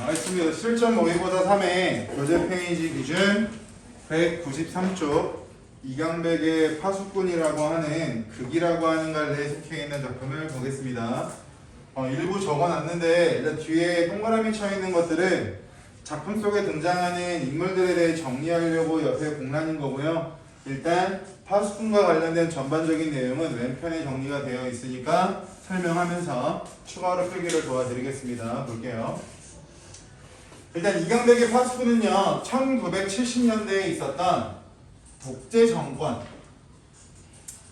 알겠습니다. 실전 모의고사 3회 교재 페이지 기준 193쪽 이강백의 파수꾼이라고 하는 극이라고 하는 갈래에 속해 있는 작품을 보겠습니다. 일부 적어놨는데 일단 뒤에 동그라미 쳐 있는 것들은 작품 속에 등장하는 인물들에 대해 정리하려고 옆에 공란인 거고요. 일단 파수꾼과 관련된 전반적인 내용은 왼편에 정리가 되어 있으니까 설명하면서 추가로 필기를 도와드리겠습니다. 볼게요. 일단 이강백의 파수꾼은요, 1970년대에 있었던 독재 정권,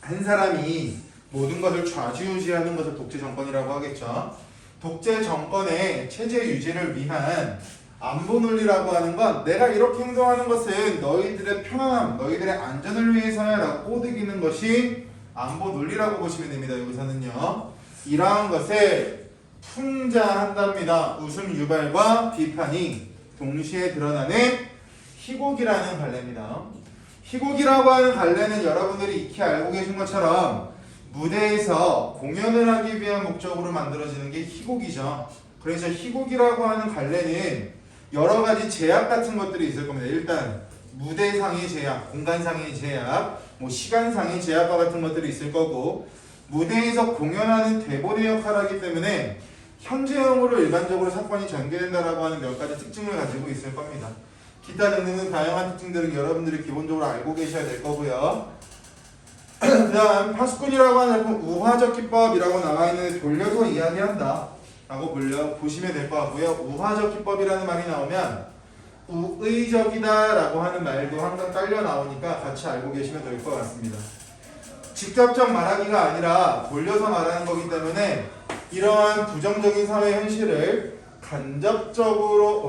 한 사람이 모든 것을 좌지우지하는 것을 독재 정권이라고 하겠죠. 독재 정권의 체제 유지를 위한 안보 논리라고 하는 건 내가 이렇게 행동하는 것은 너희들의 편안함, 너희들의 안전을 위해서야 라고 꼬드기는 것이 안보 논리라고 보시면 됩니다. 여기서는요. 이러한 것을 풍자한답니다. 웃음 유발과 비판이 동시에 드러나는 희곡이라는 갈래입니다. 희곡이라고 하는 갈래는 여러분들이 익히 알고 계신 것처럼 무대에서 공연을 하기 위한 목적으로 만들어지는 게 희곡이죠. 그래서 희곡이라고 하는 갈래는 여러 가지 제약 같은 것들이 있을 겁니다. 일단 무대상의 제약, 공간상의 제약, 시간상의 제약과 같은 것들이 있을 거고, 무대에서 공연하는 대본의 역할을 하기 때문에 현재형으로 일반적으로 사건이 전개된다라고 하는 몇 가지 특징을 가지고 있을 겁니다. 기타 등등의 다양한 특징들은 여러분들이 기본적으로 알고 계셔야 될 거고요. 그 다음 파수꾼이라고 하는 작품 우화적 기법이라고 나와 있는데 돌려서 이야기한다 라고 보시면 될 것 같고요. 우화적 기법이라는 말이 나오면 우의적이다 라고 하는 말도 항상 깔려 나오니까 같이 알고 계시면 될 것 같습니다. 직접적 말하기가 아니라 돌려서 말하는 거기 때문에 이러한 부정적인 사회 현실을 간접적으로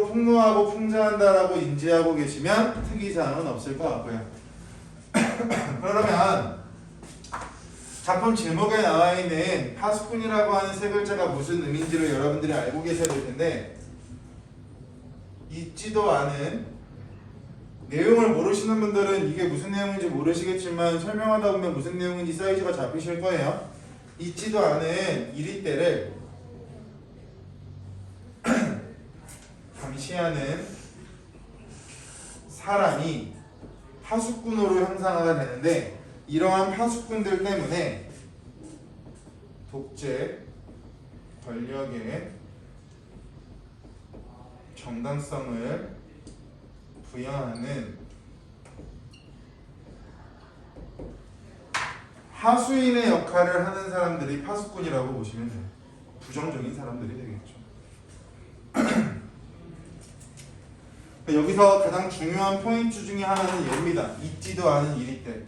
폭로하고 풍자한다라고 인지하고 계시면 특이사항은 없을 것 같고요. 그러면 작품 제목에 나와 있는 파수꾼이라고 하는 세 글자가 무슨 의미인지를 여러분들이 알고 계셔야 될 텐데, 있지도 않은 내용을 모르시는 분들은 이게 무슨 내용인지 모르시겠지만 설명하다 보면 무슨 내용인지 사이즈가 잡히실 거예요. 있지도 않은 이리떼를 감시하는 사람이 파수꾼으로 형상화가 되는데, 이러한 파수꾼들 때문에 독재 권력의 정당성을 부여하는 하수인의 역할을 하는 사람들이 파수꾼이라고 보시면 돼요. 부정적인 사람들이 되겠죠. 여기서 가장 중요한 포인트 중에 하나는 얘입니다. 있지도 않은 이리떼.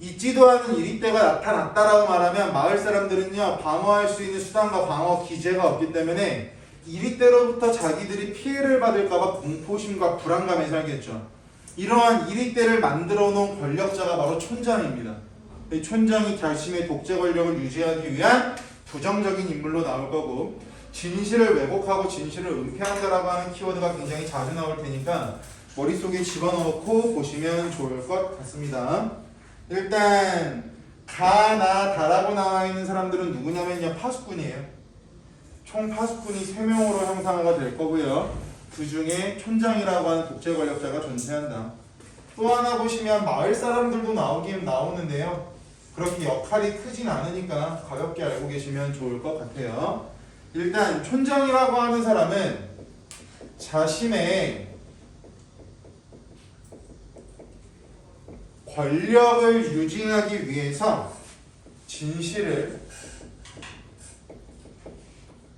있지도 않은 이리떼가 나타났다라고 말하면 마을 사람들은요, 방어할 수 있는 수단과 방어 기제가 없기 때문에 이리떼로부터 자기들이 피해를 받을까봐 공포심과 불안감에 살겠죠. 이러한 이리떼를 만들어 놓은 권력자가 바로 촌장입니다. 이 촌장이 자신의 독재 권력을 유지하기 위한 부정적인 인물로 나올 거고, 진실을 왜곡하고 진실을 은폐한다라고 하는 키워드가 굉장히 자주 나올 테니까 머릿속에 집어넣고 보시면 좋을 것 같습니다. 일단 가, 나, 다라고 나와 있는 사람들은 누구냐면요, 파수꾼이에요. 총 파수꾼이 3명으로 형상화가 될 거고요. 그 중에 촌장이라고 하는 독재 권력자가 존재한다. 또 하나 보시면 마을 사람들도 나오긴 나오는데요, 그렇게 역할이 크진 않으니까 가볍게 알고 계시면 좋을 것 같아요. 일단 촌장이라고 하는 사람은 자신의 권력을 유지하기 위해서 진실을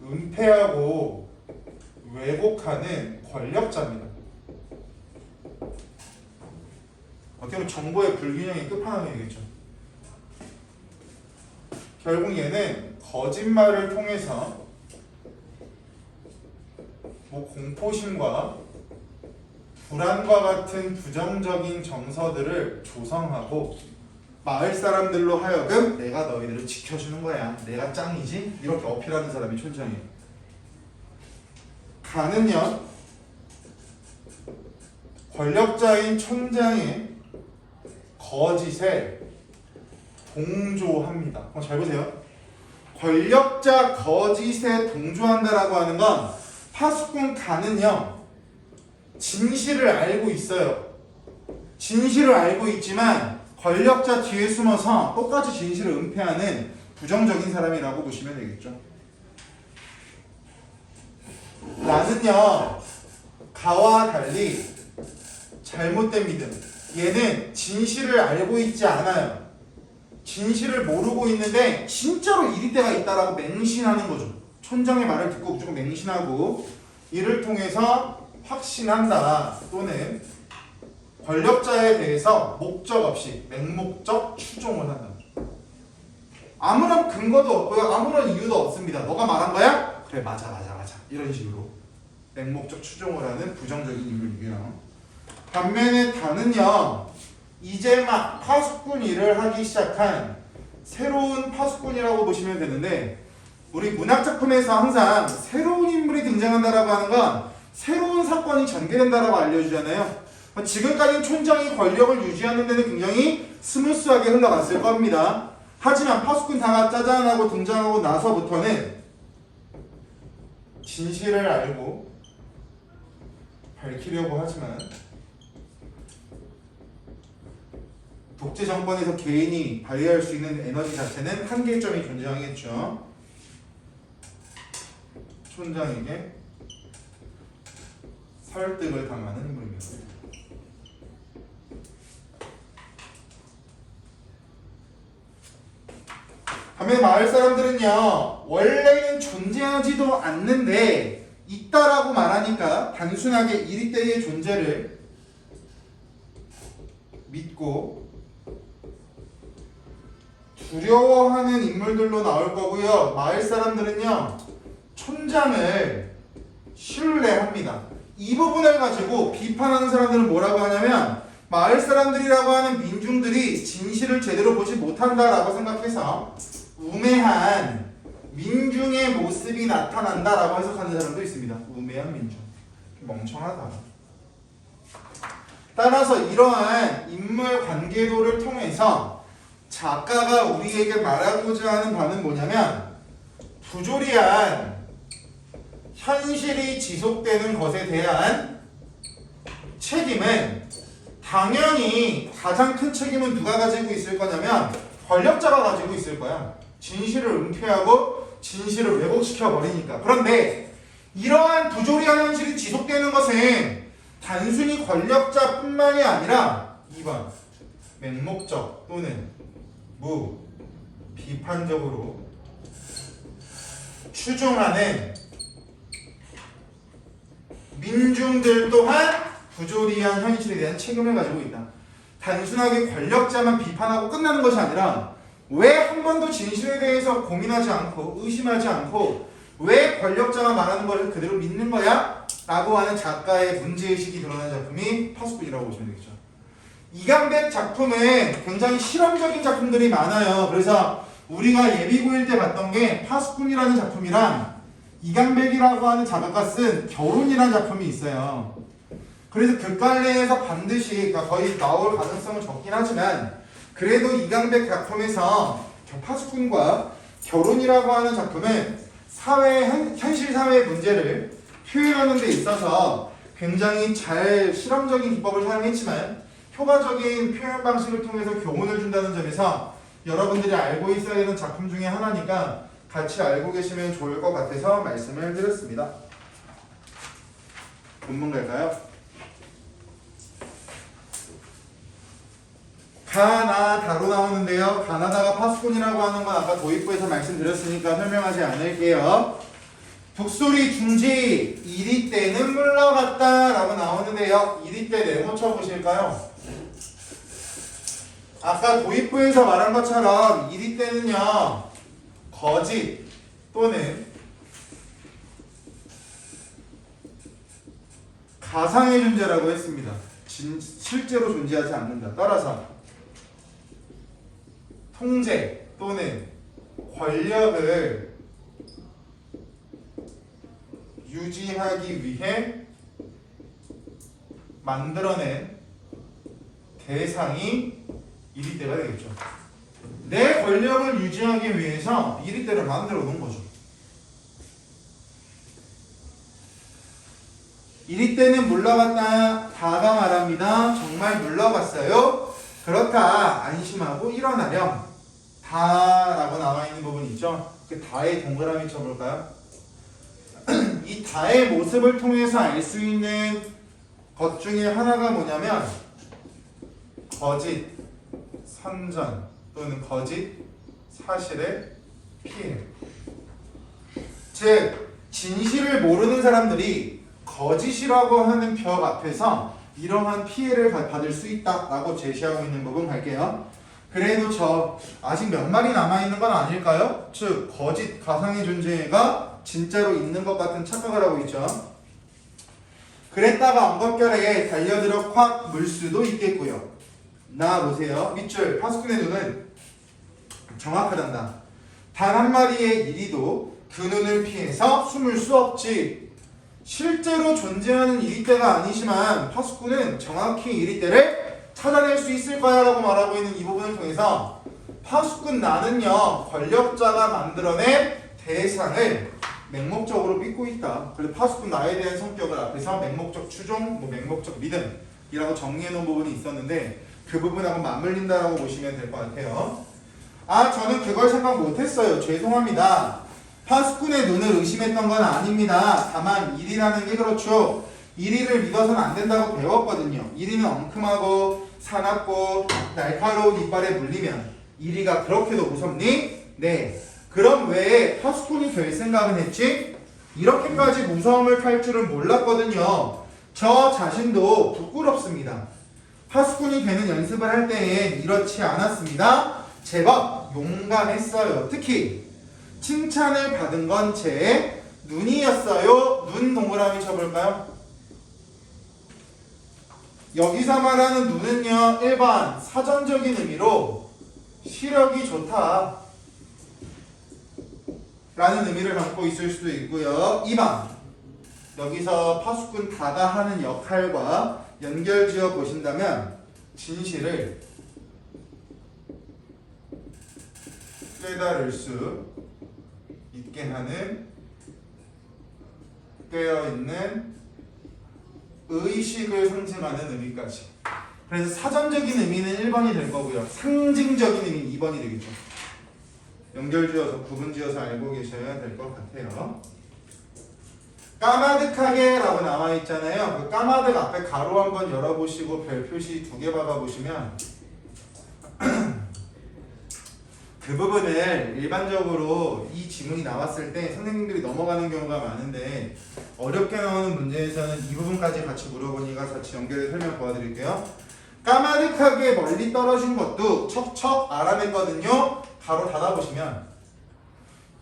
은폐하고 왜곡하는 권력자입니다. 어떻게 보면 정보의 불균형의 끝판왕이겠죠. 결국 얘는 거짓말을 통해서 공포심과 불안과 같은 부정적인 정서들을 조성하고 마을 사람들로 하여금 내가 너희들을 지켜주는 거야, 내가 짱이지, 이렇게 어필하는 사람이 촌장이에요. 가는요, 권력자인 촌장의 거짓에 동조합니다. 잘 보세요. 권력자 거짓에 동조한다라고 하는 건 파수꾼 가는요 진실을 알고 있어요. 진실을 알고 있지만 권력자 뒤에 숨어서 똑같이 진실을 은폐하는 부정적인 사람이라고 보시면 되겠죠. 나는요 가와 달리 잘못된 믿음. 얘는 진실을 알고 있지 않아요. 진실을 모르고 있는데 진짜로 이리 때가 있다라고 맹신하는 거죠. 촌장의 말을 듣고 무조건 맹신하고 이를 통해서 확신한다 또는 권력자에 대해서 목적 없이 맹목적 추종을 한다. 아무런 근거도 없고요. 아무런 이유도 없습니다. 너가 말한 거야? 그래 맞아 이런 식으로 맹목적 추종을 하는 부정적인 인물이고요. 반면에 다는요 이제 막 파수꾼 일을 하기 시작한 새로운 파수꾼이라고 보시면 되는데 우리 문학작품에서 항상 새로운 인물이 등장한다라고 하는 건 새로운 사건이 전개된다라고 알려주잖아요. 지금까지 촌장이 권력을 유지하는 데는 굉장히 스무스하게 흘러갔을 겁니다. 하지만 파수꾼 다가 짜잔하고 등장하고 나서부터는 진실을 알고 밝히려고 하지만 독재 정권에서 개인이 발휘할 수 있는 에너지 자체는 한계점이 존재하겠죠. 촌장에게 설득을 당하는 인물입니다. 반면에 마을 사람들은요 원래는 존재하지도 않는데 있다라고 말하니까 단순하게 이리때의 존재를 믿고 두려워하는 인물들로 나올 거고요. 마을 사람들은요 촌장을 신뢰합니다. 이 부분을 가지고 비판하는 사람들은 뭐라고 하냐면 마을 사람들이라고 하는 민중들이 진실을 제대로 보지 못한다라고 생각해서 우매한 민중의 모습이 나타난다라고 해석하는 사람도 있습니다. 우매한 민중, 멍청하다. 따라서 이러한 인물 관계도를 통해서 작가가 우리에게 말하고자 하는 바는 뭐냐면 부조리한 현실이 지속되는 것에 대한 책임은 당연히 가장 큰 책임은 누가 가지고 있을 거냐면 권력자가 가지고 있을 거야. 진실을 은폐하고 진실을 왜곡시켜 버리니까. 그런데 이러한 부조리한 현실이 지속되는 것은 단순히 권력자뿐만이 아니라 2번 맹목적 또는 비판적으로 추종하는 민중들 또한 부조리한 현실에 대한 책임을 가지고 있다. 단순하게 권력자만 비판하고 끝나는 것이 아니라 왜 한 번도 진실에 대해서 고민하지 않고 의심하지 않고 왜 권력자가 말하는 것을 그대로 믿는 거야? 라고 하는 작가의 문제의식이 드러난 작품이 파수꾼이라고 보시면 되겠죠. 이강백 작품은 굉장히 실험적인 작품들이 많아요. 그래서 우리가 예비고일 때 봤던 게 파수꾼이라는 작품이랑 이강백이라고 하는 작가가 쓴 결혼이라는 작품이 있어요. 그래서 교과내에서 반드시 거의 나올 가능성은 적긴 하지만 그래도 이강백 작품에서 파수꾼과 결혼이라고 하는 작품은 현실 사회의 문제를 표현하는 데 있어서 굉장히 잘 실험적인 기법을 사용했지만 효과적인 표현 방식을 통해서 교훈을 준다는 점에서 여러분들이 알고 있어야 되는 작품 중에 하나니까 같이 알고 계시면 좋을 것 같아서 말씀을 드렸습니다. 본문 갈까요? 가나다로 나오는데요. 가나다가 파수꾼이라고 하는 건 아까 도입부에서 말씀드렸으니까 설명하지 않을게요. 북소리 중지 이리 때는 물러갔다 라고 나오는데요. 이리 때 네모 쳐보실까요? 아까 도입부에서 말한 것처럼 이리 때는요 거짓 또는 가상의 존재라고 했습니다. 실제로 존재하지 않는다. 따라서 통제 또는 권력을 유지하기 위해 만들어낸 대상이 이리 때가 되겠죠. 내 권력을 유지하기 위해서 이리떼를 만들어 놓은 거죠. 이리떼는 물러갔다. 다가 말합니다. 정말 물러갔어요. 그렇다. 안심하고 일어나렴. 다라고 나와 있는 부분 있죠. 그 다의 동그라미 쳐볼까요? 이 다의 모습을 통해서 알 수 있는 것 중에 하나가 뭐냐면 거짓, 선전 또는 거짓, 사실의 피해. 즉 진실을 모르는 사람들이 거짓이라고 하는 벽 앞에서 이러한 피해를 받을 수 있다라고 제시하고 있는 부분 갈게요. 그래도 저 아직 몇 마리 남아있는 건 아닐까요? 즉 거짓, 가상의 존재가 진짜로 있는 것 같은 착각을 하고 있죠. 그랬다가 엉겁결에 달려들어 콱 물 수도 있겠고요. 나 보세요. 밑줄 파수꾼의 눈은 정확하단다. 단 한 마리의 이리도 그 눈을 피해서 숨을 수 없지. 실제로 존재하는 이리떼가 아니지만 파수꾼은 정확히 이리떼를 찾아낼 수 있을 거야 라고 말하고 있는 이 부분을 통해서 파수꾼 나는요 권력자가 만들어낸 대상을 맹목적으로 믿고 있다. 그래서 파수꾼 나에 대한 성격을 앞에서 맹목적 추종, 맹목적 믿음이라고 정리해 놓은 부분이 있었는데 그 부분하고 맞물린다라고 보시면 될 것 같아요. 아 저는 그걸 생각 못했어요. 죄송합니다. 파수꾼의 눈을 의심했던 건 아닙니다. 다만 일이라는 게 그렇죠. 이리를 믿어서는 안 된다고 배웠거든요. 이리는 엉큼하고 사납고 날카로운 이빨에 물리면 이리가 그렇게도 무섭니? 네. 그럼 왜 파수꾼이 될 생각은 했지? 이렇게까지 무서움을 탈 줄은 몰랐거든요. 저 자신도 부끄럽습니다. 파수꾼이 되는 연습을 할 때엔 이렇지 않았습니다. 제법 용감했어요. 특히 칭찬을 받은 건 제 눈이었어요. 눈 동그라미 쳐볼까요? 여기서 말하는 눈은요 1번 사전적인 의미로 시력이 좋다 라는 의미를 담고 있을 수도 있고요. 2번 여기서 파수꾼 다가 하는 역할과 연결지어 보신다면 진실을 깨달을 수 있게 하는 깨어있는 의식을 상징하는 의미까지. 그래서 사전적인 의미는 1번이 될 거고요. 상징적인 의미는 2번이 되겠죠. 연결지어서 구분지어서 알고 계셔야 될 것 같아요. 까마득하게 라고 나와 있잖아요. 그 까마득 앞에 가로 한번 열어보시고 별 표시 2개 박아보시면 그 부분을 일반적으로 이 지문이 나왔을 때 선생님들이 넘어가는 경우가 많은데 어렵게 나오는 문제에서는 이 부분까지 같이 물어보니까 같이 연결해서 설명 도와드릴게요. 까마득하게 멀리 떨어진 것도 척척 알아냈거든요. 가로 닫아보시면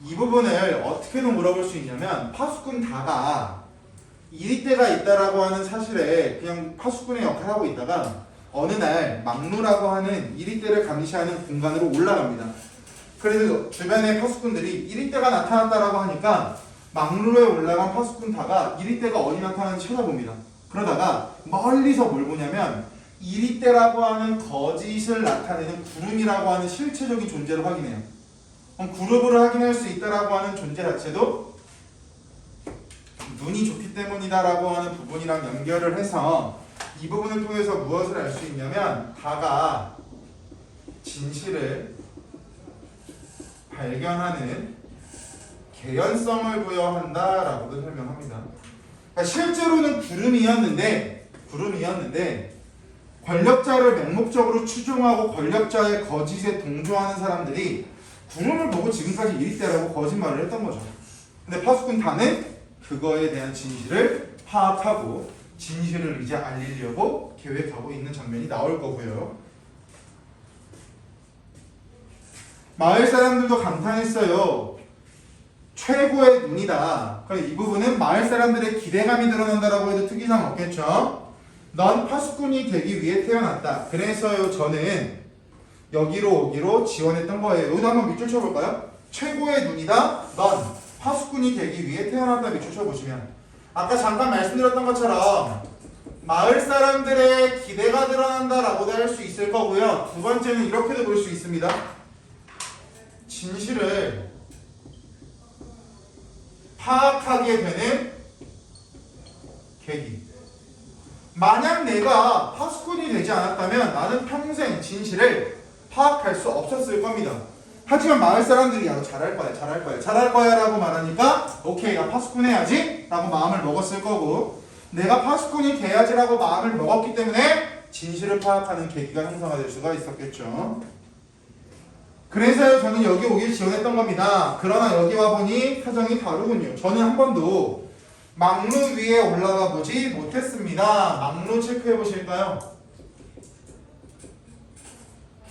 이 부분을 어떻게든 물어볼 수 있냐면 파수꾼 다가 이리떼가 있다라고 하는 사실에 그냥 파수꾼의 역할을 하고 있다가 어느 날 막루라고 하는 이리떼를 감시하는 공간으로 올라갑니다. 그래서 주변의 파수꾼들이 이리떼가 나타났다라고 하니까 막루에 올라간 파수꾼 다가 이리떼가 어디 나타나는지 찾아봅니다. 그러다가 멀리서 뭘 보냐면 이리떼라고 하는 거짓을 나타내는 구름이라고 하는 실체적인 존재를 확인해요. 그럼 그룹을 확인할 수 있다라고 하는 존재 자체도 눈이 좋기 때문이다라고 하는 부분이랑 연결을 해서 이 부분을 통해서 무엇을 알 수 있냐면 다가 진실을 발견하는 개연성을 부여한다라고도 설명합니다. 그러니까 실제로는 구름이었는데 권력자를 맹목적으로 추종하고 권력자의 거짓에 동조하는 사람들이 구름을 보고 지금까지 이리떼라고 거짓말을 했던 거죠. 근데 파수꾼 다는 그거에 대한 진실을 파악하고 진실을 이제 알리려고 계획하고 있는 장면이 나올 거고요. 마을 사람들도 감탄했어요. 최고의 눈이다. 그럼 이 부분은 마을 사람들의 기대감이 드러난다라고 해도 특이사항 없겠죠. 넌 파수꾼이 되기 위해 태어났다. 그래서요 저는 여기로 오기로 지원했던 거예요. 여기도 한번 밑줄 쳐볼까요? 최고의 눈이다. 넌 파수꾼이 되기 위해 태어났다. 밑줄 쳐보시면 아까 잠깐 말씀드렸던 것처럼 마을 사람들의 기대가 드러난다라고도 할 수 있을 거고요. 두 번째는 이렇게도 볼 수 있습니다. 진실을 파악하게 되는 계기. 만약 내가 파수꾼이 되지 않았다면 나는 평생 진실을 파악할 수 없었을 겁니다. 하지만 마을 사람들이 야, 너 잘할 거야, 잘할 거야, 잘할 거야 라고 말하니까 오케이, 나 파수꾼 해야지 라고 마음을 먹었을 거고, 내가 파수꾼이 돼야지 라고 마음을 먹었기 때문에 진실을 파악하는 계기가 형성될 수가 있었겠죠. 그래서 저는 여기 오길 지원했던 겁니다. 그러나 여기 와보니 사정이 다르군요. 저는 한 번도 막루 위에 올라가 보지 못했습니다. 막루 체크해 보실까요?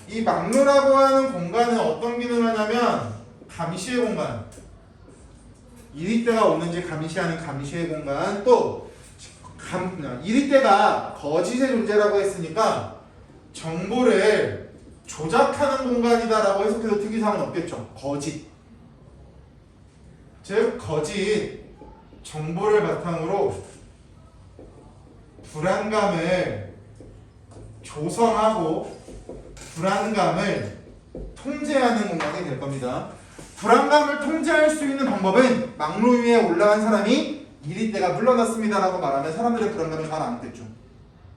이 막루라고 하는 공간은 어떤 기능을 하냐면 감시의 공간, 이리때가 오는지 감시하는 감시의 공간, 또 이리때가 거짓의 존재라고 했으니까 정보를 조작하는 공간이다라고 해석해도 특이사항은 없겠죠. 거짓, 즉 거짓 정보를 바탕으로 불안감을 조성하고 불안감을 통제하는 공간이 될 겁니다. 불안감을 통제할 수 있는 방법은 막루 위에 올라간 사람이 이리때가 물러났습니다라고 말하면 사람들의 불안감이 가라앉겠죠.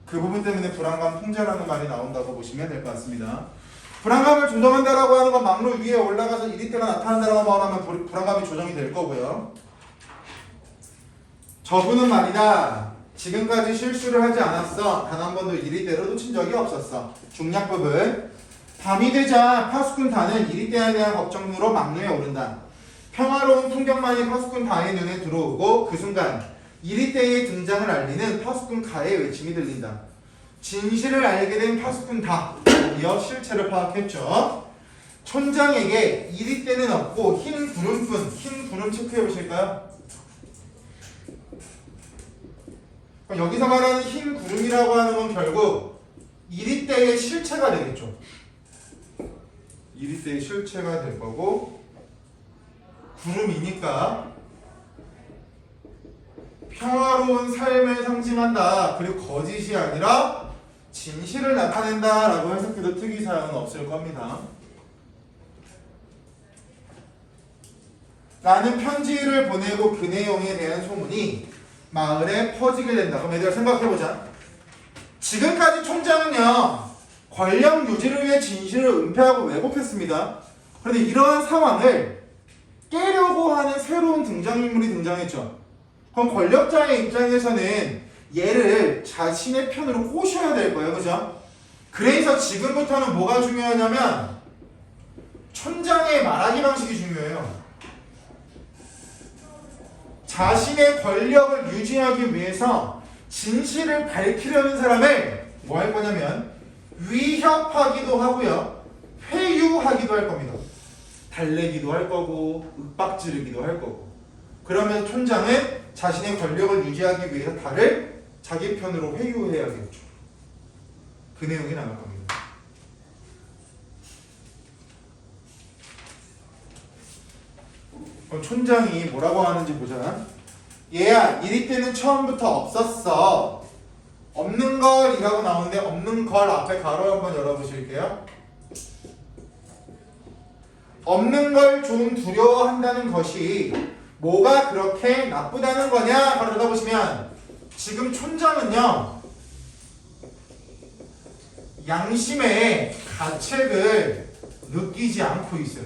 그 부분 때문에 불안감 통제라는 말이 나온다고 보시면 될 것 같습니다. 불안감을 조정한다라고 하는 건 막루 위에 올라가서 이리때가 나타난다라고 말하면 불안감이 조정이 될 거고요. 저분은 말이다, 지금까지 실수를 하지 않았어. 단 한 번도 이리때를 놓친 적이 없었어. 중략 부분. 밤이 되자 파수꾼 다는 이리때에 대한 걱정으로 막루에 오른다. 평화로운 풍경만이 파수꾼 다의 눈에 들어오고 그 순간 이리때의 등장을 알리는 파수꾼 가의 외침이 들린다. 진실을 알게 된 파수꾼 다, 이어 실체를 파악했죠. 촌장에게 이리때는 없고 흰 구름뿐. 흰 구름 체크해 보실까요? 여기서 말하는 흰 구름이라고 하는 건 결국 이리때의 실체가 되겠죠. 이리때의 실체가 될 거고, 구름이니까 평화로운 삶을 상징한다. 그리고 거짓이 아니라 진실을 나타낸다 라고 해석해도 특이사항은 없을 겁니다. 나는 편지를 보내고 그 내용에 대한 소문이 마을에 퍼지게 된다. 그럼 얘들아 생각해보자. 지금까지 총장은요, 권력 유지를 위해 진실을 은폐하고 왜곡했습니다. 그런데 이러한 상황을 깨려고 하는 새로운 등장인물이 등장했죠. 그럼 권력자의 입장에서는 얘를 자신의 편으로 꼬셔야 될 거예요. 그죠? 그래서 지금부터는 뭐가 중요하냐면 촌장의 말하기 방식이 중요해요. 자신의 권력을 유지하기 위해서 진실을 밝히려는 사람을 뭐 할 거냐면 위협하기도 하고요, 회유하기도 할 겁니다. 달래기도 할 거고 윽박지르기도 할 거고. 그러면 촌장은 자신의 권력을 유지하기 위해서 달을 자기 편으로 회유해야겠죠. 그 내용이 나올 겁니다. 그럼 촌장이 뭐라고 하는지 보자. 얘야, 이리때는 처음부터 없었어. 없는 걸이라고 나오는데 없는 걸 앞에 가로 한번 열어보실게요. 없는 걸 좀 두려워한다는 것이 뭐가 그렇게 나쁘다는 거냐? 바로 읽어보시면 지금 촌장은요, 양심의 가책을 느끼지 않고 있어요.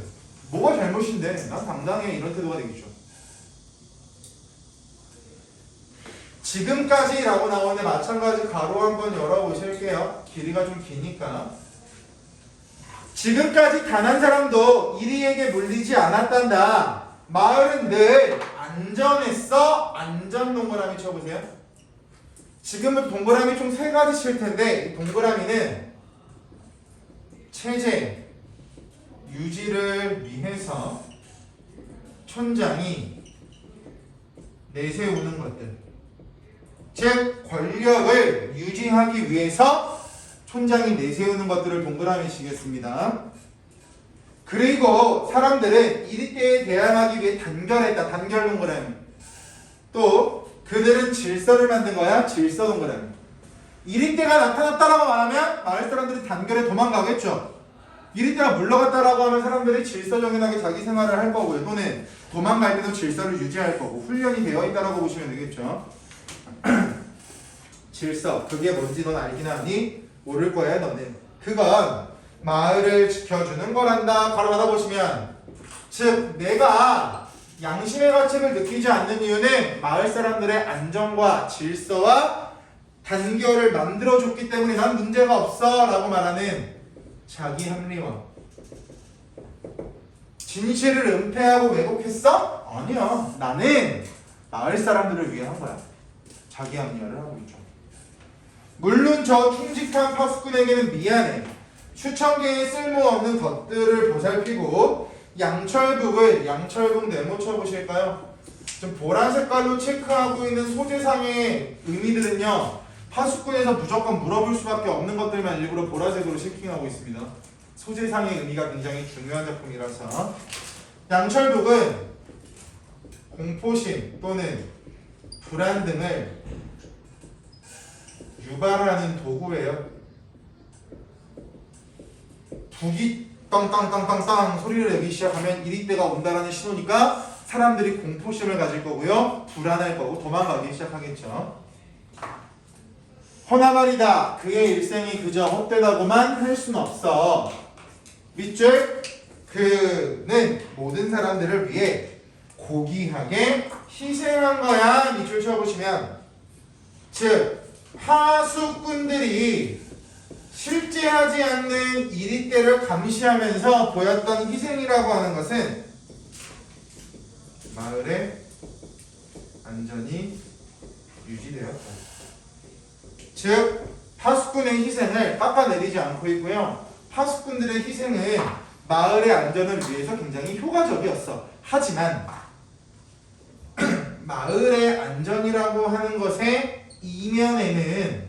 뭐가 잘못인데? 난 당당해. 이런 태도가 되겠죠. 지금까지 라고 나오는데 마찬가지 가로 한번 열어보실게요. 길이가 좀 기니까. 지금까지 단 한 사람도 이리에게 물리지 않았단다. 마을은 늘 안전했어. 안전 동그라미 쳐보세요. 지금은 동그라미 총 3가지 칠 텐데 이 동그라미는 체제 유지를 위해서 촌장이 내세우는 것들, 즉 권력을 유지하기 위해서 촌장이 내세우는 것들을 동그라미 치겠습니다. 그리고 사람들은 이리때에 대항하기 위해 단결했다. 단결 동그라미. 또 그들은 질서를 만든 거야. 질서 동그라미. 이리때가 나타났다라고 말하면 마을 사람들이 단결에 도망가겠죠. 이리 때나 물러갔다라고 하면 사람들이 질서정연하게 자기 생활을 할 거고요. 또는 도망갈 때도 질서를 유지할 거고 훈련이 되어 있다라고 보시면 되겠죠. 질서, 그게 뭔지 넌 알긴 하니? 모를 거야 너는. 그건 마을을 지켜주는 거란다. 바로 받아보시면, 즉 내가 양심의 가책을 느끼지 않는 이유는 마을 사람들의 안정과 질서와 단결을 만들어줬기 때문에 난 문제가 없어 라고 말하는 자기 합리화. 진실을 은폐하고 왜곡했어? 아니야. 나는 마을 사람들을 위해 한 거야. 자기 합리화를 하고 있죠. 물론 저 충직한 파수꾼에게는 미안해. 수천 개의 쓸모없는 덧들을 보살피고 양철북 네모 쳐보실까요? 좀 보라 색깔로 체크하고 있는 소재상의 의미들은요, 파수꾼에서 무조건 물어볼 수밖에 없는 것들만 일부러 보라색으로 체킹하고 있습니다. 소재상의 의미가 굉장히 중요한 작품이라서. 양철북은 공포심 또는 불안 등을 유발하는 도구예요. 북이 땅땅땅땅땅 소리를 내기 시작하면 이리때가 온다라는 신호니까 사람들이 공포심을 가질 거고요. 불안할 거고 도망가기 시작하겠죠. 허나 말이다. 그의 일생이 그저 헛되다고만 할 순 없어. 밑줄, 그는 모든 사람들을 위해 고귀하게 희생한 거야. 밑줄 쳐보시면, 즉 파수꾼들이 실제 하지 않는 이리때를 감시하면서 보였던 희생이라고 하는 것은 마을의 안전이 유지되었다. 즉 파수꾼의 희생을 깎아내리지 않고 있고요. 파수꾼들의 희생은 마을의 안전을 위해서 굉장히 효과적이었어. 하지만 마을의 안전이라고 하는 것의 이면에는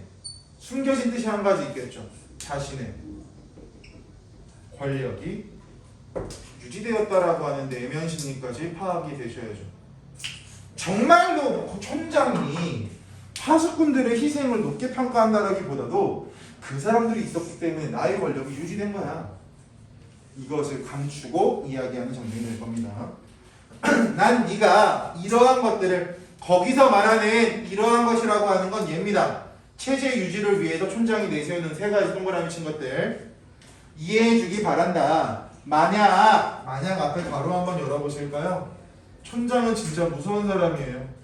숨겨진 뜻이 한 가지 있겠죠. 자신의 권력이 유지되었다라고 하는 내면 심리까지 파악이 되셔야죠. 정말로 촌장이 파수꾼들의 희생을 높게 평가한다라기보다도 그 사람들이 있었기 때문에 나의 권력이 유지된 거야. 이것을 감추고 이야기하는 장면이 될 겁니다. 난 네가 이러한 것들을, 거기서 말하는 이러한 것이라고 하는 건 얘입니다. 체제 유지를 위해서 촌장이 내세우는 세 가지 동그라미 친 것들 이해해주기 바란다. 만약 앞에 가로 한번 열어보실까요? 촌장은 진짜 무서운 사람이에요.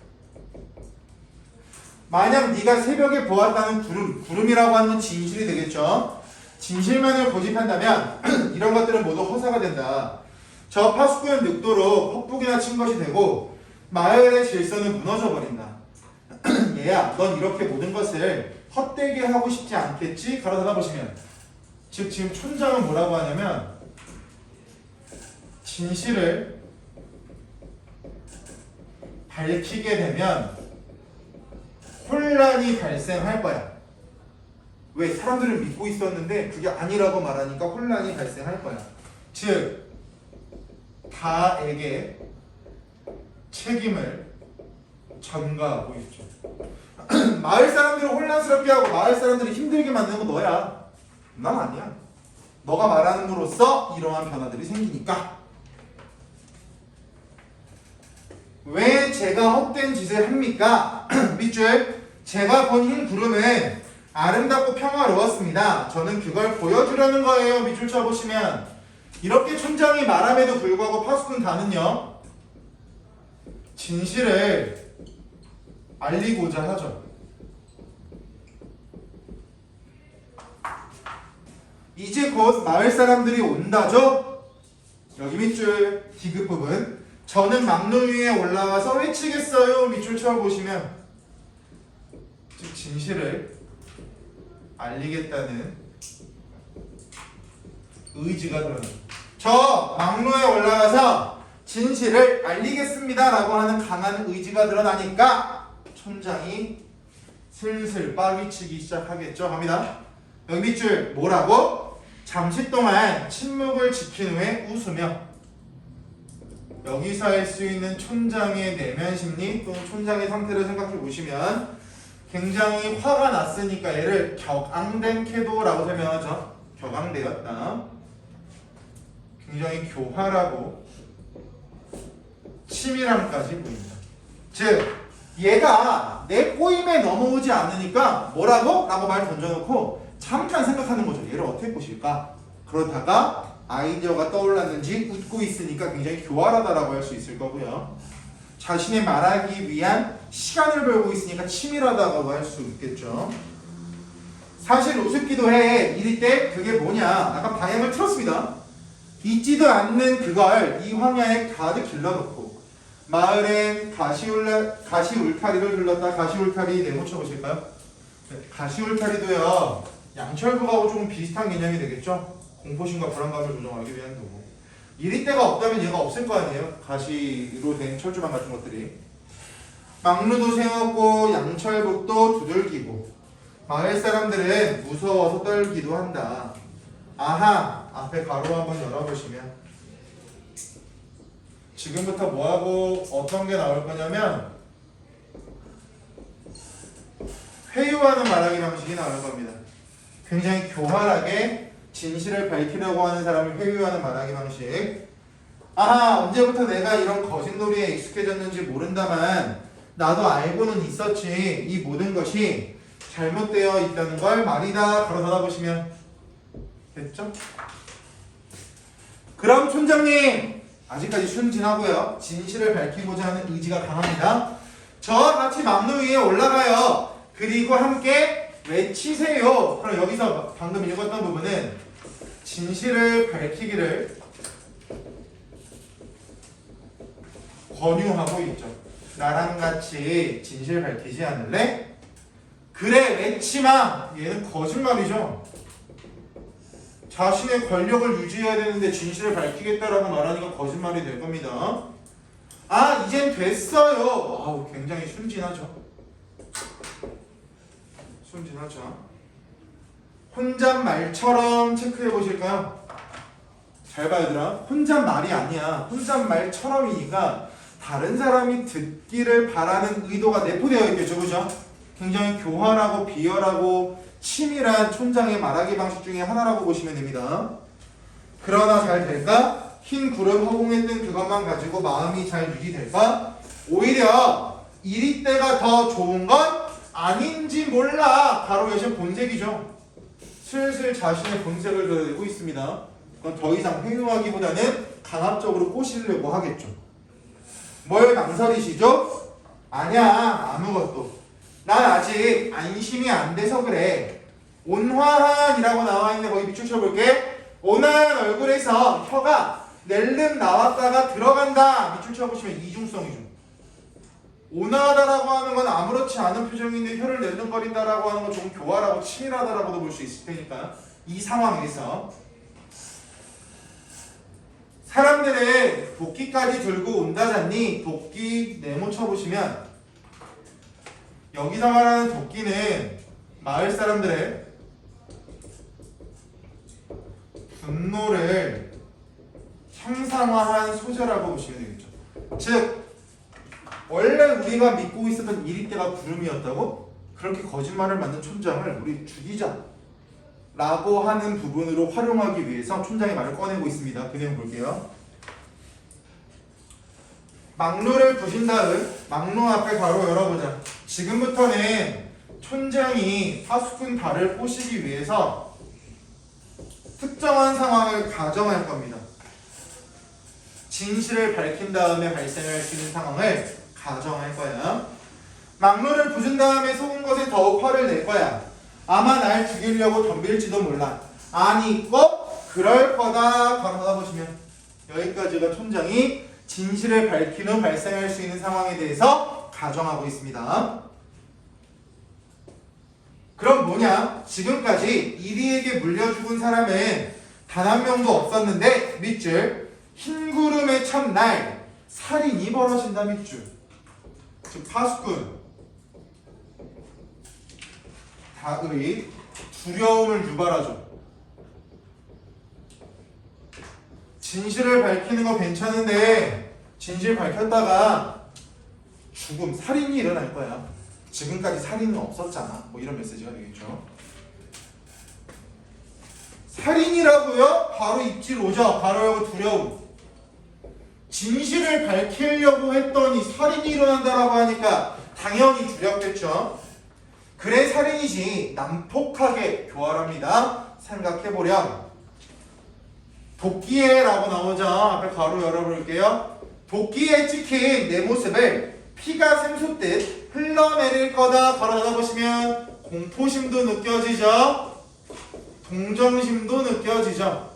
만약 네가 새벽에 보았다는 구름이라고 하는 건 진실이 되겠죠. 진실만을 고집한다면 이런 것들은 모두 허사가 된다. 저 파수꾼은 늑도로 헛북이나 친 것이 되고 마을의 질서는 무너져버린다. 얘야, 넌 이렇게 모든 것을 헛되게 하고 싶지 않겠지? 가로 닫아보시면, 즉 지금 촌장은 뭐라고 하냐면 진실을 밝히게 되면 혼란이 발생할 거야. 왜? 사람들은 믿고 있었는데 그게 아니라고 말하니까 혼란이 발생할 거야. 즉 다에게 책임을 전가하고 있죠. 마을 사람들을 혼란스럽게 하고 마을 사람들을 힘들게 만드는 건 너야. 난 아니야. 너가 말하는으로써 이러한 변화들이 생기니까. 왜 제가 헛된 짓을 합니까? 밑줄, 제가 본 흰 구름은 아름답고 평화로웠습니다. 저는 그걸 보여주려는 거예요. 밑줄 쳐보시면 이렇게 촌장이 말함에도 불구하고 파수꾼 다는요, 진실을 알리고자 하죠. 이제 곧 마을 사람들이 온다죠? 여기 밑줄 디귿 부분, 저는 막루 위에 올라가서 외치겠어요. 밑줄 쳐보시면 즉 진실을 알리겠다는 의지가 드러납니다. 저 막루에 올라가서 진실을 알리겠습니다 라고 하는 강한 의지가 드러나니까 촌장이 슬슬 빠비치기 시작하겠죠. 합니다. 여기 밑줄 뭐라고? 잠시 동안 침묵을 지킨 후에 웃으며. 여기서 알 수 있는 촌장의 내면 심리 또는 촌장의 상태를 생각해 보시면 굉장히 화가 났으니까 얘를 격앙된 태도라고 설명하죠. 격앙되었다. 굉장히 교활하고 치밀함까지 보입니다. 즉 얘가 내 꼬임에 넘어오지 않으니까 뭐라고? 라고 말 던져놓고 잠깐 생각하는 거죠. 얘를 어떻게 꼬실까? 그러다가 아이디어가 떠올랐는지 웃고 있으니까 굉장히 교활하다라고 할 수 있을 거고요. 자신의 말하기 위한 시간을 벌고 있으니까 치밀하다고 할 수 있겠죠. 사실 우습기도 해. 이럴 때 그게 뭐냐? 아까 방향을 틀었습니다. 있지도 않는 그걸 이 황야에 가득 길러놓고 마을엔 가시울타리를 둘렀다. 가시울타리 네모 쳐보실까요? 가시울타리도요. 양철부하고 조금 비슷한 개념이 되겠죠? 공포심과 불안감을 조정하기 위한 도구. 이리때가 없다면 얘가 없을 거 아니에요? 가시로 된 철조망 같은 것들이. 막루도 세웠고 양철북도 두들기고 마을 사람들은 무서워서 떨기도 한다. 아하! 앞에 가로 한번 열어보시면 지금부터 뭐하고 어떤 게 나올 거냐면 회유하는 말하기 방식이 나올 겁니다. 굉장히 교활하게 진실을 밝히려고 하는 사람을 회유하는 말하기 방식. 아하! 언제부터 내가 이런 거짓놀이에 익숙해졌는지 모른다만 나도 알고는 있었지. 이 모든 것이 잘못되어 있다는 걸 말이다. 바로 닫아보시면 됐죠? 그럼 촌장님 아직까지 순진하고요. 진실을 밝히고자 하는 의지가 강합니다. 저와 같이 막루 위에 올라가요. 그리고 함께 외치세요. 그럼 여기서 방금 읽었던 부분은 진실을 밝히기를 권유하고 있죠. 나랑 같이 진실 밝히지 않을래? 그래 외치마. 얘는 거짓말이죠. 자신의 권력을 유지해야 되는데 진실을 밝히겠다라고 말하니까 거짓말이 될 겁니다. 아 이젠 됐어요. 아우 굉장히 순진하죠. 순진하죠. 혼잣말처럼 체크해 보실까요? 잘 봐 얘들아. 혼잣말이 아니야. 혼잣말처럼이니까 다른 사람이 듣기를 바라는 의도가 내포되어 있겠죠. 그죠? 굉장히 교활하고 비열하고 치밀한 촌장의 말하기 방식 중에 하나라고 보시면 됩니다. 그러나 잘 될까? 흰 구름 허공했던 그것만 가지고 마음이 잘 유지될까? 오히려 이리 때가 더 좋은 건 아닌지 몰라. 바로 여신 본색이죠. 슬슬 자신의 본색을 드러내고 있습니다. 그건 더 이상 회유하기보다는 강압적으로 꼬시려고 하겠죠. 뭘 망설이시죠? 아니야 아무것도. 난 아직 안심이 안 돼서 그래. 온화한이라고 나와 있는데 거기 밑줄 쳐볼게. 온화한 얼굴에서 혀가 낼름 나왔다가 들어간다. 밑줄 쳐보시면 이중성이죠. 온화하다라고 하는 건 아무렇지 않은 표정인데 혀를 낼름거린다라고 하는 건 좀 교활하고 치밀하다라고도 볼 수 있을 테니까 이 상황에서 사람들은 도끼까지 들고 온다잖니. 도끼 네모 쳐보시면 여기서 말하는 도끼는 마을 사람들의 분노를 형상화한 소재라고 보시면 되겠죠. 즉 원래 우리가 믿고 있었던 이리때가 구름이었다고? 그렇게 거짓말을 만든 촌장을 우리 죽이자 라고 하는 부분으로 활용하기 위해서 촌장의 말을 꺼내고 있습니다. 그 내용 볼게요. 막루를 부신 다음 막루 앞에 바로 열어보자. 지금부터는 촌장이 파수꾼 달을 꼬시기 위해서 특정한 상황을 가정할 겁니다. 진실을 밝힌 다음에 발생할 수 있는 상황을 가정할 거야. 막루를 부순 다음에 속은 것에 더욱 화를 낼 거야. 아마 날 죽이려고 덤빌지도 몰라. 아니 꼭 그럴 거다. 바로 받아보시면 여기까지가 촌장이 진실을 밝힌 후 발생할 수 있는 상황에 대해서 가정하고 있습니다. 그럼 뭐냐? 지금까지 이리에게 물려 죽은 사람은 단 한 명도 없었는데 밑줄 흰구름의 첫날 살인이 벌어진다. 밑줄 즉 파수꾼 다의 두려움을 유발하죠. 진실을 밝히는 거 괜찮은데 진실 밝혔다가 죽음, 살인이 일어날 거야. 지금까지 살인은 없었잖아. 뭐 이런 메시지가 되겠죠. 살인이라고요? 바로 입질 오죠. 바로 열고 두려움. 진실을 밝히려고 했더니 살인이 일어난다라고 하니까 당연히 두렵겠죠. 그래 살인이지 난폭하게 교활합니다. 생각해보렴. 도끼에라고 나오죠. 앞에 가로 열어볼게요. 도끼에 찍힌 내 모습을 피가 샘솟듯 흘러내릴 거다 걸어 닫아보시면 공포심도 느껴지죠. 동정심도 느껴지죠.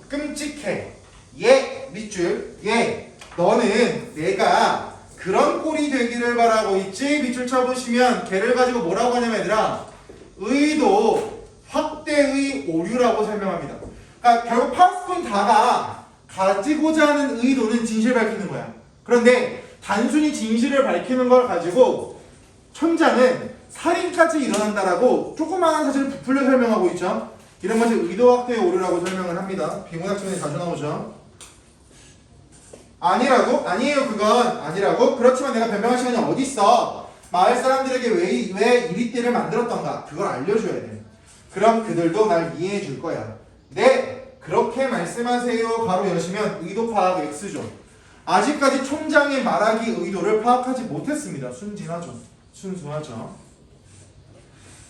끔찍해. 예, 밑줄. 예, 너는 내가 그런 꼴이 되기를 바라고 있지? 밑줄 쳐보시면 걔를 가지고 뭐라고 하냐면 얘들아 의도 확대의 오류라고 설명합니다. 그러니까 결국 파수꾼 다가 가지고자 하는 의도는 진실을 밝히는 거야. 그런데 단순히 진실을 밝히는 걸 가지고 촌장은 살인까지 일어난다라고 조그마한 사실을 부풀려 설명하고 있죠. 이런 것을 의도 확대의 오류라고 설명을 합니다. 비문학적에 자주 나오죠. 아니라고? 아니에요. 그건 아니라고? 그렇지만 내가 변명할 시간이 어디 있어? 마을 사람들에게 왜 이리떼를 만들었던가? 그걸 알려줘야 돼. 그럼 그들도 날 이해해 줄 거야. 네, 그렇게 말씀하세요. 가로 여시면 의도 파악 X죠. 아직까지 총장의 말하기 의도를 파악하지 못했습니다. 순진하죠. 순수하죠.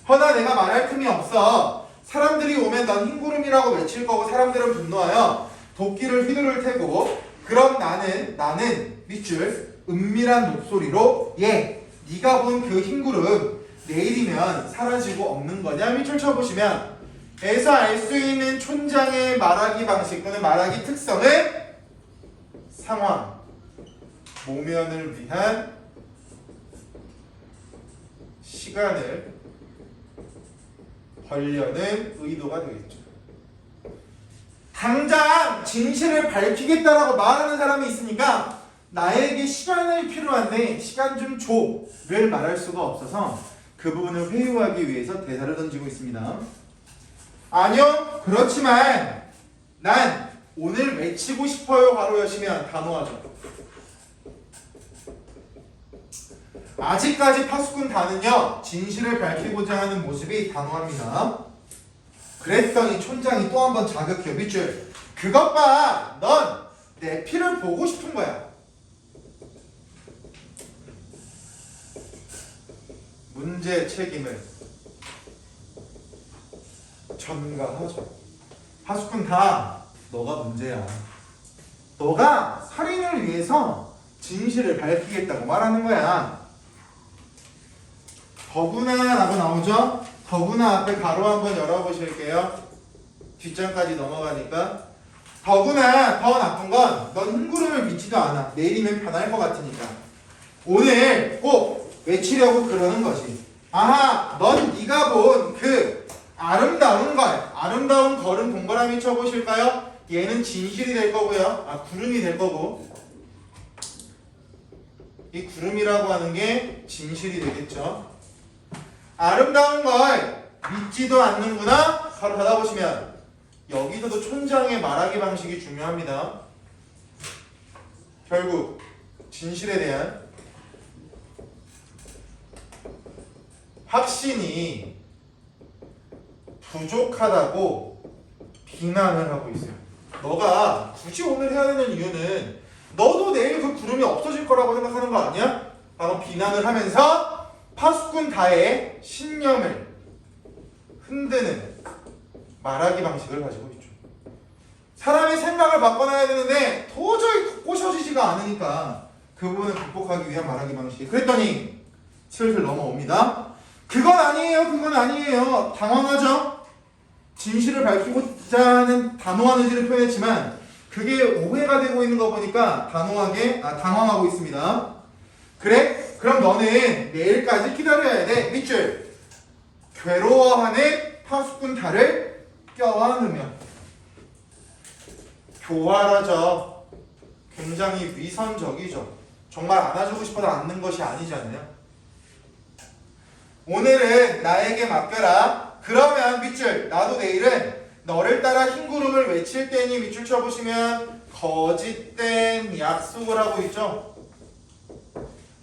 허나 내가 말할 틈이 없어. 사람들이 오면 넌 흰구름이라고 외칠 거고 사람들은 분노하여 도끼를 휘두를 테고 그럼 나는 밑줄 은밀한 목소리로 예, 네가 본 그 흰구름 내일이면 사라지고 없는 거냐? 밑줄 쳐보시면 에서 알 수 있는 촌장의 말하기 방식 또는 말하기 특성은 상황, 모면을 위한 시간을 벌려는 의도가 되겠죠. 당장 진실을 밝히겠다라고 말하는 사람이 있으니까 나에게 시간이 필요한데 시간 좀 줘를 말할 수가 없어서 그 부분을 회유하기 위해서 대사를 던지고 있습니다. 아니요, 그렇지만 난 오늘 외치고 싶어요. 바로 여시면 단호하죠. 아직까지 파수꾼 다는요 진실을 밝히고자 하는 모습이 단호합니다. 그랬더니 촌장이 또 한 번 자극해요. 밑줄 그것 봐, 넌 내 피를 보고 싶은 거야. 문제의 책임을 전가하죠. 파수꾼 다 너가 문제야. 너가 살인을 위해서 진실을 밝히겠다고 말하는 거야. 더구나 라고 나오죠? 더구나 앞에 가로 한번 열어보실게요. 뒷장까지 넘어가니까. 더구나 더 나쁜 건 넌 흰구름을 믿지도 않아. 내일이면 변할 것 같으니까. 오늘 꼭 외치려고 그러는 거지. 아하, 넌 네가 본 그 아름다운 걸, 아름다운 걸은 동그라미 쳐보실까요? 얘는 진실이 될 거고요. 구름이 될 거고. 이 구름이라고 하는 게 진실이 되겠죠. 아름다운 걸 믿지도 않는구나. 바로 닫아보시면 여기서도 촌장의 말하기 방식이 중요합니다. 결국 진실에 대한 확신이 부족하다고 비난을 하고 있어요. 너가 굳이 오늘 해야 되는 이유는 너도 내일 그 구름이 없어질 거라고 생각하는 거 아니야? 라고 비난을 하면서 파수꾼 다의 신념을 흔드는 말하기 방식을 가지고 있죠. 사람의 생각을 바꿔놔야 되는데 도저히 꼬셔지지가 않으니까 그 부분을 극복하기 위한 말하기 방식. 그랬더니 슬슬 넘어옵니다. 그건 아니에요. 그건 아니에요. 당황하죠. 진실을 밝히고자 하는 단호한 의지를 표현했지만 그게 오해가 되고 있는 거 보니까 당황하고 있습니다. 그래? 그럼 너는 내일까지 기다려야 돼. 밑줄 괴로워하는 파수꾼 달을 껴안으며 교활하죠. 굉장히 위선적이죠. 정말 안아주고 싶어도 안는 것이 아니잖아요. 오늘은 나에게 맡겨라. 그러면 밑줄 나도 내일은 너를 따라 흰구름을 외칠 때니 밑줄 쳐보시면 거짓된 약속을 하고 있죠.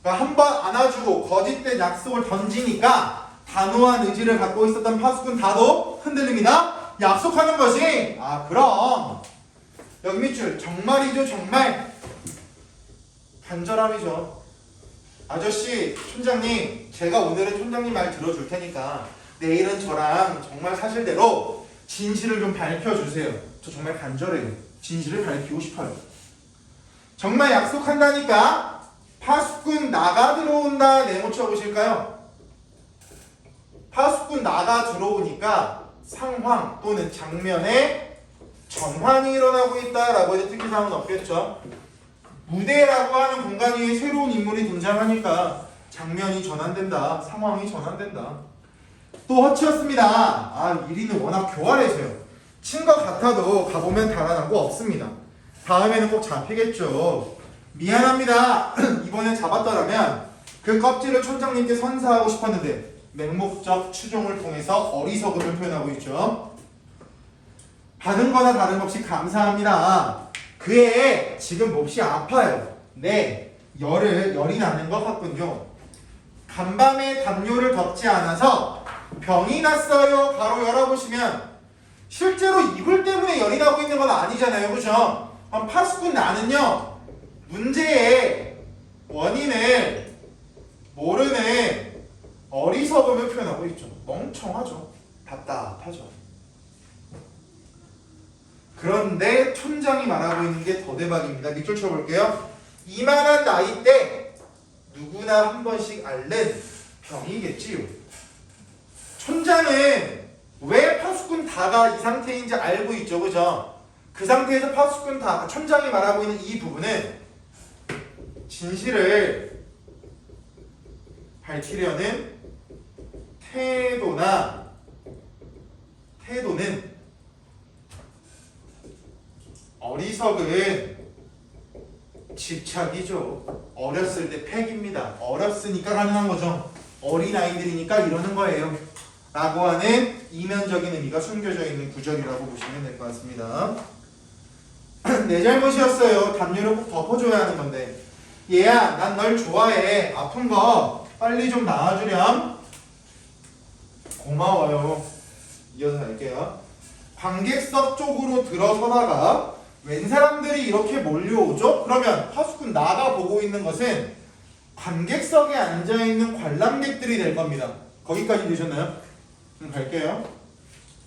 그러니까 한 번 안아주고 거짓된 약속을 던지니까 단호한 의지를 갖고 있었던 파수꾼 다도 흔들립니다. 약속하는 것이 그럼 여기 밑줄 정말이죠. 정말 간절함이죠. 아저씨 촌장님, 제가 오늘은 촌장님 말 들어줄 테니까 내일은 저랑 정말 사실대로 진실을 좀 밝혀주세요. 저 정말 간절해요. 진실을 밝히고 싶어요. 정말 약속한다니까 파수꾼 나가 들어온다. 네모 쳐보실까요? 파수꾼 나가 들어오니까 상황 또는 장면에 전환이 일어나고 있다라고 해서 특이사항은 없겠죠. 무대라고 하는 공간 위에 새로운 인물이 등장하니까 장면이 전환된다. 상황이 전환된다. 또 허치였습니다. 1위는 워낙 교활해서요. 친 것 같아도 가보면 달아난 거 없습니다. 다음에는 꼭 잡히겠죠. 미안합니다. 이번에 잡았더라면 그 껍질을 촌장님께 선사하고 싶었는데 맹목적 추종을 통해서 어리석음을 표현하고 있죠. 받은 거나 다름없이 감사합니다. 그애 지금 몹시 아파요. 네, 열이 나는 것 같군요. 간밤에 담요를 덮지 않아서 병이 났어요. 가로 열어보시면 실제로 이불 때문에 열이 나고 있는 건 아니잖아요. 그죠? 그럼 파수꾼 나는요, 문제의 원인을 모르는 어리석음을 표현하고 있죠. 멍청하죠. 답답하죠. 그런데 촌장이 말하고 있는 게 더 대박입니다. 밑줄 쳐볼게요. 이만한 나이 때 누구나 한 번씩 앓는 병이겠지요. 촌장은 왜 파수꾼 다가 이 상태인지 알고 있죠. 그죠? 그 상태에서 파수꾼 다, 촌장이 말하고 있는 이 부분은 진실을 밝히려는 태도는 어리석은 집착이죠. 어렸을 때 팩입니다. 어렸으니까 가능한 거죠. 어린아이들이니까 이러는 거예요. 라고 하는 이면적인 의미가 숨겨져 있는 구절이라고 보시면 될 것 같습니다. 내 잘못이었어요. 담요를 꼭 덮어줘야 하는 건데. 얘야, 난 널 좋아해. 아픈 거 빨리 좀 나아주렴. 고마워요. 이어서 갈게요. 관객석 쪽으로 들어서다가 웬 사람들이 이렇게 몰려오죠? 그러면 파수꾼 나가 보고 있는 것은 관객석에 앉아있는 관람객들이 될 겁니다. 거기까지 되셨나요? 갈게요.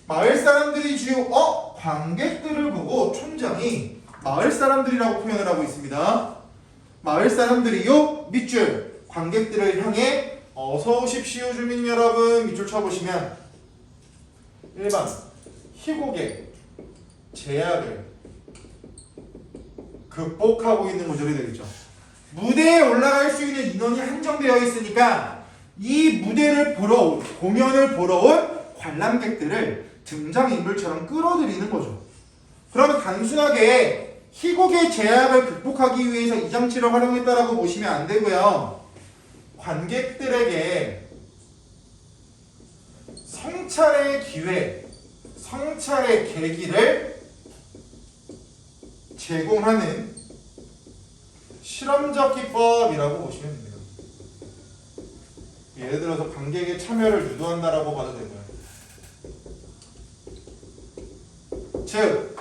마을 사람들이 지금 관객들을 보고 촌장이 마을 사람들이라고 표현을 하고 있습니다. 마을 사람들이요, 밑줄 관객들을 향해 어서 오십시오 주민 여러분. 밑줄 쳐보시면 1번 희곡의 제약을 극복하고 있는 구절이 되겠죠. 무대에 올라갈 수 있는 인원이 한정되어 있으니까 이 무대를 보러 공연을 보러 온 관람객들을 등장인물처럼 끌어들이는 거죠. 그러면 단순하게 희곡의 제약을 극복하기 위해서 이 장치를 활용했다라고 보시면 안 되고요. 관객들에게 성찰의 기회, 성찰의 계기를 제공하는 실험적 기법이라고 보시면 됩니다. 예를 들어서 관객의 참여를 유도한다라고 봐도 되고요. 즉,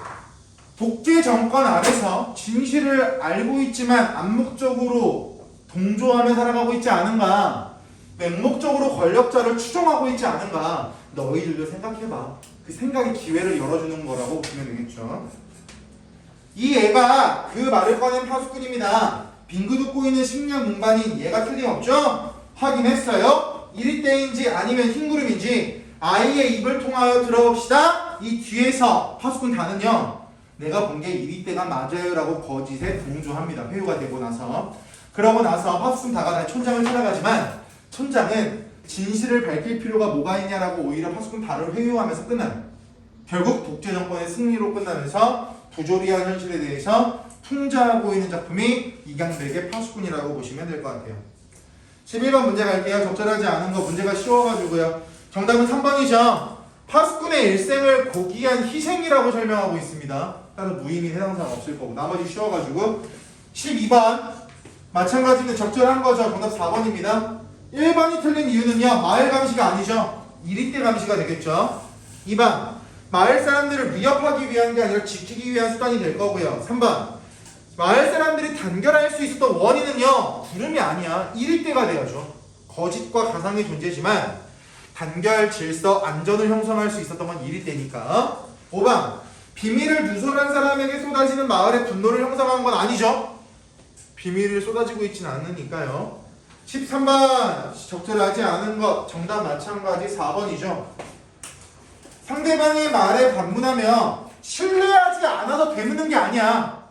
독재 정권 안에서 진실을 알고 있지만 암묵적으로 동조하며 살아가고 있지 않은가, 맹목적으로 권력자를 추종하고 있지 않은가, 너희들도 생각해봐. 그 생각의 기회를 열어주는 거라고 보시면 되겠죠. 이 애가 그 말을 꺼낸 파수꾼입니다. 빙그 돋고 있는 식량 운반인 얘가 틀림없죠? 확인했어요. 1위 때인지 아니면 흰구름인지 아이의 입을 통하여 들어봅시다. 이 뒤에서 파수꾼 다는요, 내가 본 게 1위 때가 맞아요 라고 거짓에 동조합니다. 회유가 되고 나서. 그러고 나서 파수꾼 다가 촌장을 찾아가지만 촌장은 진실을 밝힐 필요가 뭐가 있냐라고 오히려 파수꾼 다를 회유하면서 끝나요. 결국 독재 정권의 승리로 끝나면서 부조리한 현실에 대해서 풍자하고 있는 작품이 이강백의 파수꾼이라고 보시면 될 것 같아요. 11번 문제 갈게요. 적절하지 않은 거 문제가 쉬워가지고요. 정답은 3번이죠. 파수꾼의 일생을 고귀한 희생이라고 설명하고 있습니다. 따라서 무의미 해당사항 없을 거고 나머지 쉬워가지고 12번 마찬가지인데 적절한 거죠. 정답 4번입니다. 1번이 틀린 이유는요. 마을 감시가 아니죠. 1위 때 감시가 되겠죠. 2번 마을 사람들을 위협하기 위한 게 아니라 지키기 위한 수단이 될 거고요. 3번 마을 사람들이 단결할 수 있었던 원인은요. 구름이 아니야. 1위 때가 돼야죠. 거짓과 가상의 존재지만 단결, 질서, 안전을 형성할 수 있었던 건 1위 때니까. 5번 비밀을 누설한 사람에게 쏟아지는 마을의 분노를 형성한 건 아니죠. 비밀을 쏟아지고 있진 않으니까요. 13번 적절하지 않은 것 정답 마찬가지 4번이죠. 상대방의 말에 반문하며 신뢰하지 않아서 되묻는 게 아니야.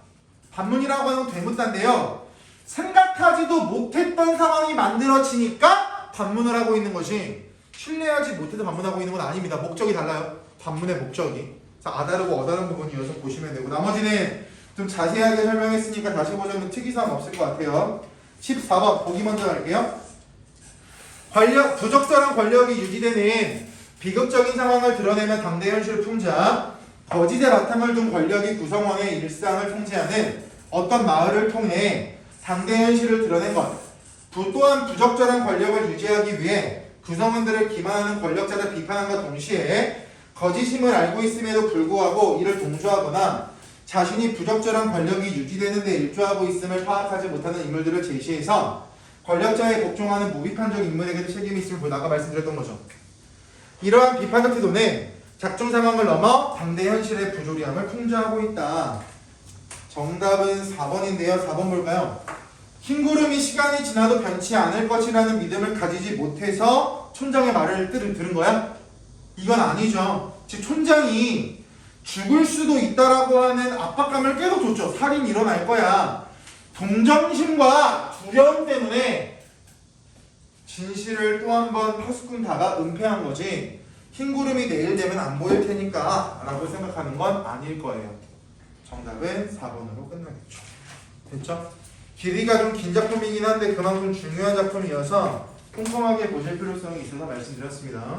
반문이라고 하는 건 되묻다인데요. 생각하지도 못했던 상황이 만들어지니까 반문을 하고 있는 것이 신뢰하지 못해서 반문하고 있는 건 아닙니다. 목적이 달라요. 반문의 목적이. 자, 아다르고 어다른 부분이 이어서 보시면 되고 나머지는 좀 자세하게 설명했으니까 다시 보자면 특이사항 없을 것 같아요. 14번 보기 먼저 할게요. 부적절한 권력이 유지되는 비극적인 상황을 드러내며 당대 현실을 풍자 거짓의 바탕을 둔 권력이 구성원의 일상을 통제하는 어떤 마을을 통해 당대 현실을 드러낸 것. 또한 부적절한 권력을 유지하기 위해 구성원들을 기만하는 권력자를 비판함과 동시에 거짓임을 알고 있음에도 불구하고 이를 동조하거나 자신이 부적절한 권력이 유지되는 데 일조하고 있음을 파악하지 못하는 인물들을 제시해서 권력자에 복종하는 무비판적 인물에게도 책임이 있음을 아까 말씀드렸던 거죠. 이러한 비판적 태도는 작중 상황을 넘어 당대 현실의 부조리함을 풍자하고 있다. 정답은 4번인데요. 4번 볼까요? 흰구름이 시간이 지나도 변치 않을 것이라는 믿음을 가지지 못해서 촌장의 말을 들은 거야? 이건 아니죠. 즉 촌장이 죽을 수도 있다라고 하는 압박감을 계속 줬죠. 살인이 일어날 거야. 동정심과 두려움 때문에 진실을 또 한 번 파수꾼 다가 은폐한 거지 흰구름이 내일 되면 안 보일 테니까 라고 생각하는 건 아닐 거예요. 정답은 4번으로 끝나겠죠. 됐죠? 길이가 좀 긴 작품이긴 한데 그만큼 중요한 작품이어서 꼼꼼하게 보실 필요성이 있어서 말씀드렸습니다.